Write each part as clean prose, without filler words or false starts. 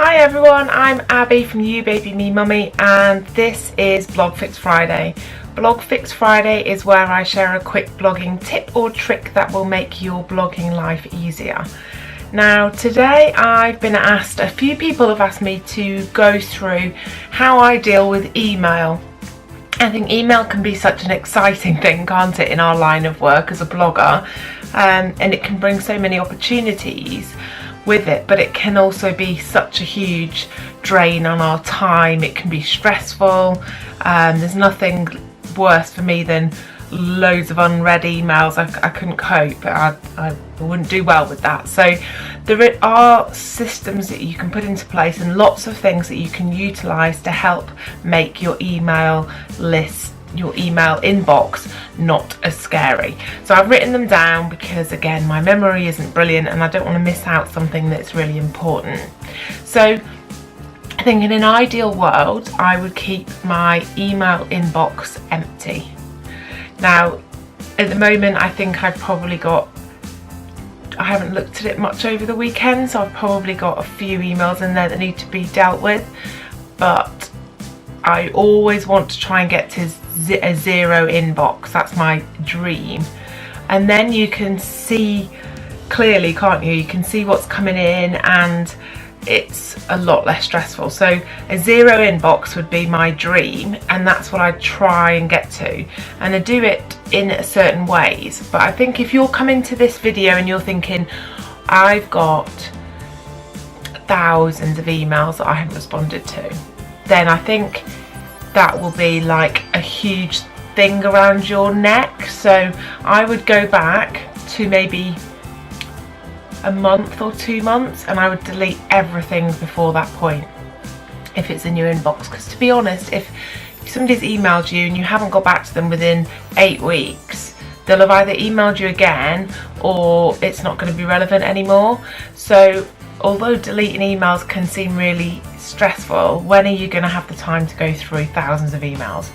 Hi everyone, I'm Abby from You Baby Me Mummy, and this is Blog Fix Friday. Blog Fix Friday is where I share a quick blogging tip or trick that will make your blogging life easier. Now today I've been asked, a few people have asked me to go through how I deal with email. I think email can be such an exciting thing, can't it, in our line of work as a blogger, and it can bring so many opportunities with it, but it can also be such a huge drain on our time. It can be stressful. There's nothing worse for me than loads of unread emails. I couldn't cope. I wouldn't do well with that. So there are systems that you can put into place and lots of things that you can utilize to help make your email list, your email inbox, not as scary. So I've written them down because, again, my memory isn't brilliant and I don't want to miss out something that's really important. So I think in an ideal world I would keep my email inbox empty. Now at the moment I think I haven't looked at it much over the weekend, so I've probably got a few emails in there that need to be dealt with, but I always want to try and get to a zero inbox. That's my dream. And then you can see clearly, can't you? You can see what's coming in and it's a lot less stressful. So a zero inbox would be my dream, and that's what I try and get to. And I do it in certain ways. But I think if you're coming to this video and you're thinking, I've got thousands of emails that I haven't responded to, then I think that will be like a huge thing around your neck. So I would go back to maybe a month or 2 months and I would delete everything before that point if it's in your inbox, because to be honest, if somebody's emailed you and you haven't got back to them within 8 weeks, they'll have either emailed you again or it's not going to be relevant anymore. So although deleting emails can seem really stressful, when are you going to have the time to go through thousands of emails?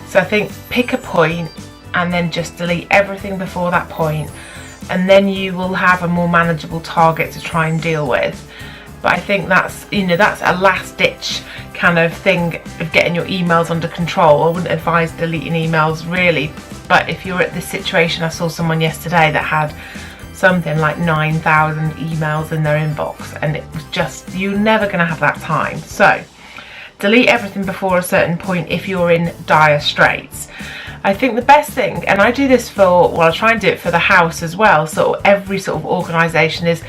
So I think pick a point and then just delete everything before that point, and then you will have a more manageable target to try and deal with. But I think that's a last ditch kind of thing of getting your emails under control. I wouldn't advise deleting emails really, but if you're at this situation, I saw someone yesterday that had something like 9,000 emails in their inbox, and it was just, you're never going to have that time. So delete everything before a certain point if you're in dire straits. I think the best thing, and I do this I try and do it for the house as well, so every sort of organisation, is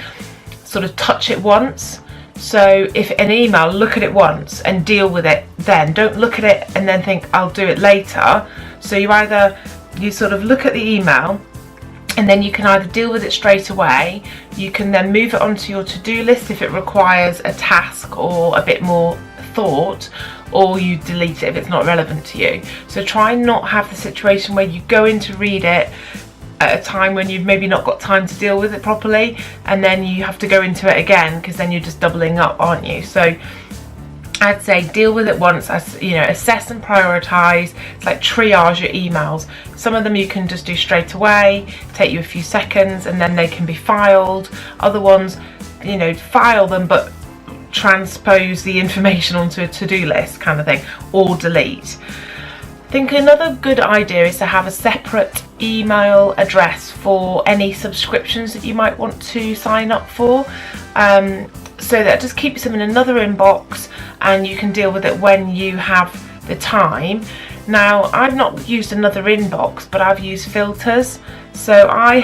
sort of touch it once. So if an email, look at it once and deal with it then. Don't look at it and then think I'll do it later. So you sort of look at the email, and then you can either deal with it straight away, you can then move it onto your to-do list if it requires a task or a bit more thought, or you delete it if it's not relevant to you. So try and not have the situation where you go in to read it at a time when you've maybe not got time to deal with it properly, and then you have to go into it again, because then you're just doubling up, aren't you? So I'd say deal with it once, assess and prioritise. It's like triage your emails. Some of them you can just do straight away, take you a few seconds, and then they can be filed. Other ones, file them but transpose the information onto a to-do list kind of thing, or delete. I think another good idea is to have a separate email address for any subscriptions that you might want to sign up for. So that just keeps them in another inbox and you can deal with it when you have the time. Now, I've not used another inbox, but I've used filters. So I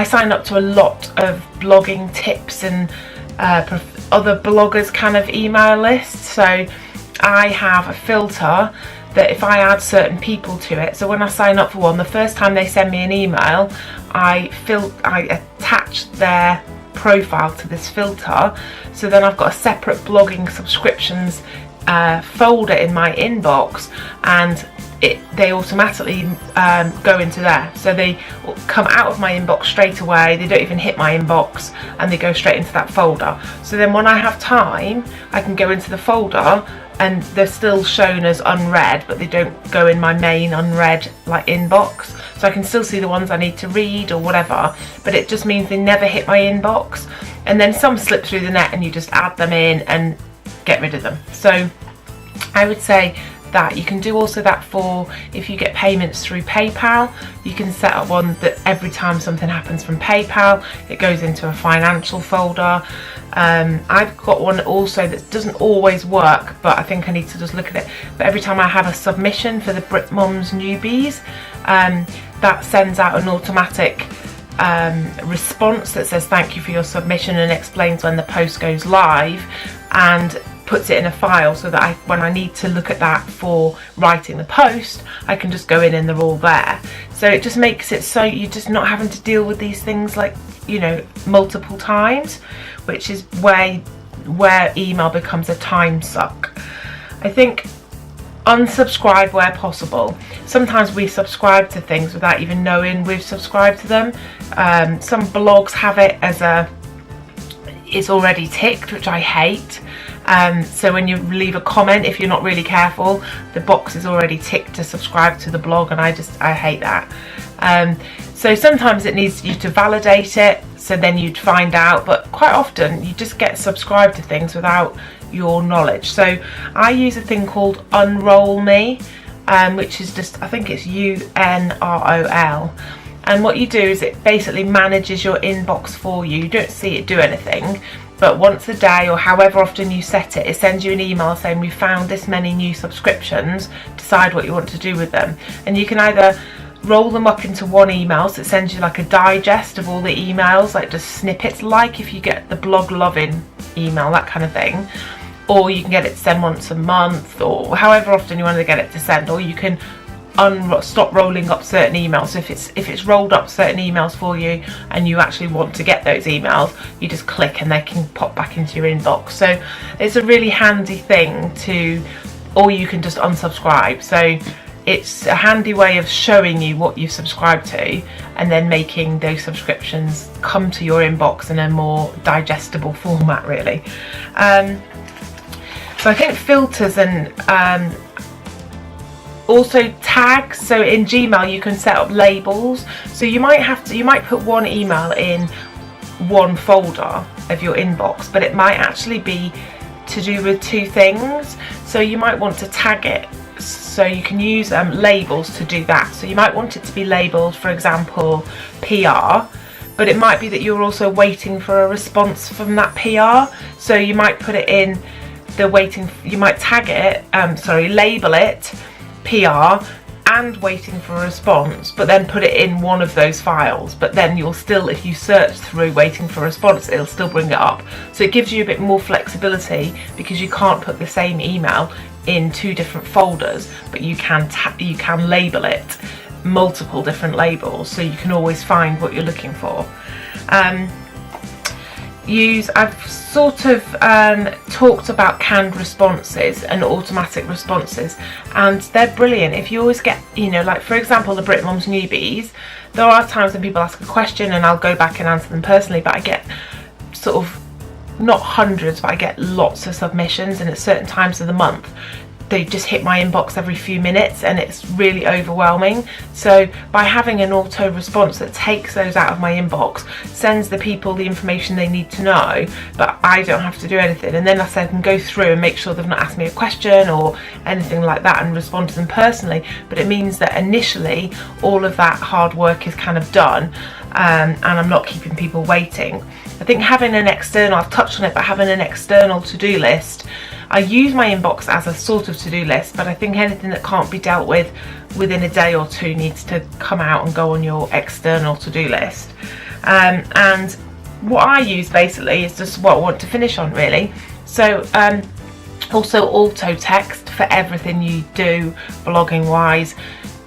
sign up to a lot of blogging tips and other bloggers kind of email lists. So I have a filter that if I add certain people to it, so when I sign up for one, the first time they send me an email, I attach their profile to this filter. So then I've got a separate blogging subscriptions folder in my inbox, and they automatically go into there. So they come out of my inbox straight away, they don't even hit my inbox, and they go straight into that folder. So then when I have time, I can go into the folder and they're still shown as unread, but they don't go in my main unread like inbox. So I can still see the ones I need to read or whatever, but it just means they never hit my inbox. and then some slip through the net and you just add them in and get rid of them. So I would say that you can do also that for if you get payments through PayPal. You can set up one that every time something happens from PayPal, it goes into a financial folder. I've got one also that doesn't always work, but I think I need to just look at it. But every time I have a submission for the Brit Mums Newbies, that sends out an automatic response that says thank you for your submission and explains when the post goes live, and puts it in a file so that when I need to look at that for writing the post, I can just go in and they're all there. So it just makes it so you're just not having to deal with these things like, you know, multiple times, which is where email becomes a time suck. I think unsubscribe where possible. Sometimes we subscribe to things without even knowing we've subscribed to them. Some blogs have it as it's already ticked, which I hate. So when you leave a comment, if you're not really careful, the box is already ticked to subscribe to the blog, and I hate that. So sometimes it needs you to validate it, so then you'd find out, but quite often you just get subscribed to things without your knowledge. So I use a thing called Unroll Me, which is just, I think it's UNROL. And what you do is it basically manages your inbox for you. You don't see it do anything, but once a day or however often you set it, it sends you an email saying we found this many new subscriptions, decide what you want to do with them. And you can either roll them up into one email, so it sends you like a digest of all the emails, like just snippets, like if you get the blog loving email, that kind of thing. Or you can get it to send once a month, or however often you want to get it to send, or you can stop rolling up certain emails. So if it's rolled up certain emails for you and you actually want to get those emails, you just click and they can pop back into your inbox. So it's a really handy thing to, or you can just unsubscribe. So it's a handy way of showing you what you've subscribed to and then making those subscriptions come to your inbox in a more digestible format, really. So I think filters and also tags. So in Gmail you can set up labels, so you might put one email in one folder of your inbox, but it might actually be to do with two things. So you might want to tag it, so you can use labels to do that. So you might want it to be labeled, for example, PR, but it might be that you're also waiting for a response from that PR. So you might put it in the waiting, you might tag it, label it PR and waiting for a response, but then put it in one of those files. But then you'll still, if you search through waiting for a response, it'll still bring it up. So it gives you a bit more flexibility, because you can't put the same email in two different folders, but you can label it multiple different labels, so you can always find what you're looking for. I've sort of talked about canned responses and automatic responses, and they're brilliant. If you always get, like for example the Brit Mums Newbies, there are times when people ask a question and I'll go back and answer them personally, but I get sort of, not hundreds, but I get lots of submissions, and at certain times of the month they just hit my inbox every few minutes and it's really overwhelming. So by having an auto response that takes those out of my inbox, sends the people the information they need to know, but I don't have to do anything, and then I can go through and make sure they've not asked me a question or anything like that and respond to them personally. But it means that initially all of that hard work is kind of done, and I'm not keeping people waiting. I think having an external, I've touched on it, but having an external to-do list, I use my inbox as a sort of to-do list, but I think anything that can't be dealt with within a day or two needs to come out and go on your external to-do list. And what I use basically is just what I want to finish on, really. So also auto text for everything you do blogging wise.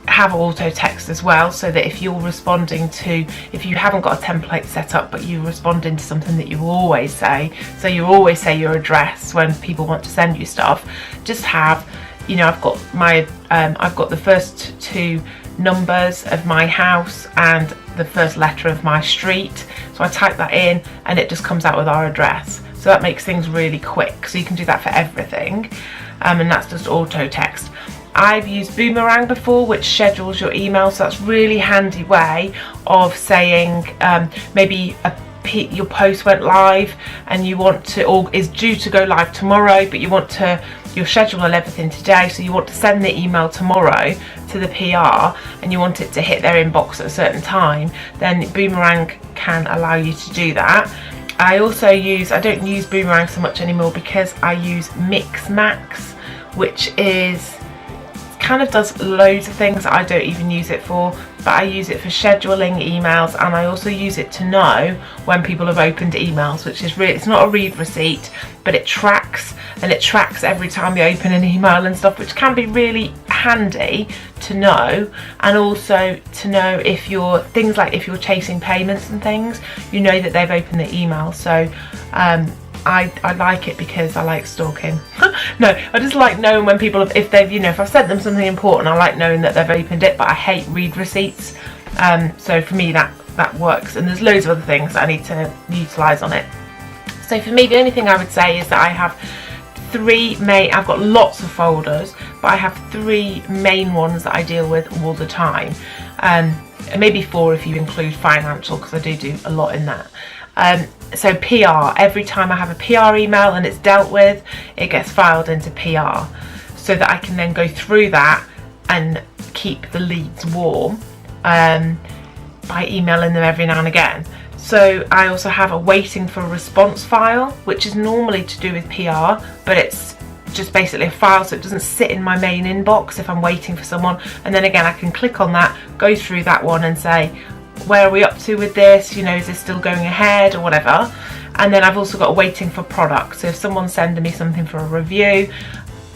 Have auto text as well, so that if you're responding to, if you haven't got a template set up but you're responding to something that you always say, so you always say your address when people want to send you stuff, just have, I've got the first two numbers of my house and the first letter of my street, so I type that in and it just comes out with our address. So that makes things really quick, so you can do that for everything, and that's just auto text. I've used Boomerang before, which schedules your email, so that's a really handy way of saying maybe a your post went live and you want to, or is due to go live tomorrow, but you're scheduling everything today, so you want to send the email tomorrow to the PR and you want it to hit their inbox at a certain time, then Boomerang can allow you to do that. I don't use Boomerang so much anymore because I use Mixmax, which kind of does loads of things that I don't even use it for, but I use it for scheduling emails, and I also use it to know when people have opened emails, which is really, it's not a read receipt, but it tracks every time you open an email and stuff, which can be really handy to know. And also to know if you're chasing payments and things, you know that they've opened the email. So I like it because I like stalking. No, I just like knowing when people have, if I've sent them something important, I like knowing that they've opened it, but I hate read receipts. So for me that works, and there's loads of other things that I need to utilise on it. So for me, the only thing I would say is that I have I've got lots of folders, but I have 3 main ones that I deal with all the time. And maybe 4 if you include financial, because I do a lot in that. So PR, every time I have a PR email and it's dealt with, it gets filed into PR, so that I can then go through that and keep the leads warm by emailing them every now and again. So I also have a waiting for a response file, which is normally to do with PR, but it's just basically a file, so it doesn't sit in my main inbox if I'm waiting for someone. And then again, I can click on that, go through that one and say, where are we up to with this, is this still going ahead or whatever. And then I've also got a waiting for product, so if someone's sending me something for a review,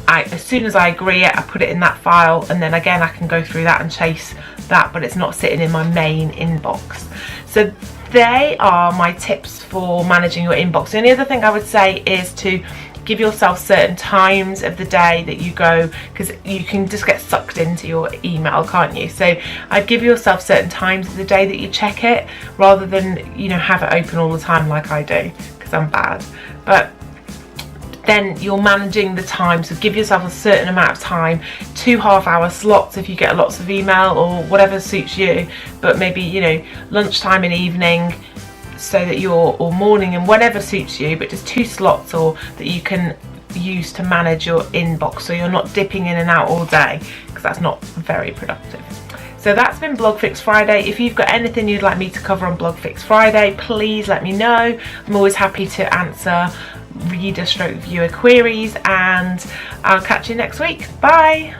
as soon as I agree it, I put it in that file, and then again I can go through that and chase that, but it's not sitting in my main inbox. So they are my tips for managing your inbox. The only other thing I would say is to give yourself certain times of the day that you go, because you can just get sucked into your email, can't you? So I'd give yourself certain times of the day that you check it, rather than have it open all the time like I do, because I'm bad. But then you're managing the time, so give yourself a certain amount of time, 2 half-hour slots if you get lots of email, or whatever suits you, but maybe lunchtime and evening, so that or morning, and whatever suits you, but just 2 slots or that you can use to manage your inbox, so you're not dipping in and out all day, because that's not very productive. So that's been Blog Fix Friday. If you've got anything you'd like me to cover on Blog Fix Friday, please let me know. I'm always happy to answer reader/viewer queries, and I'll catch you next week. Bye.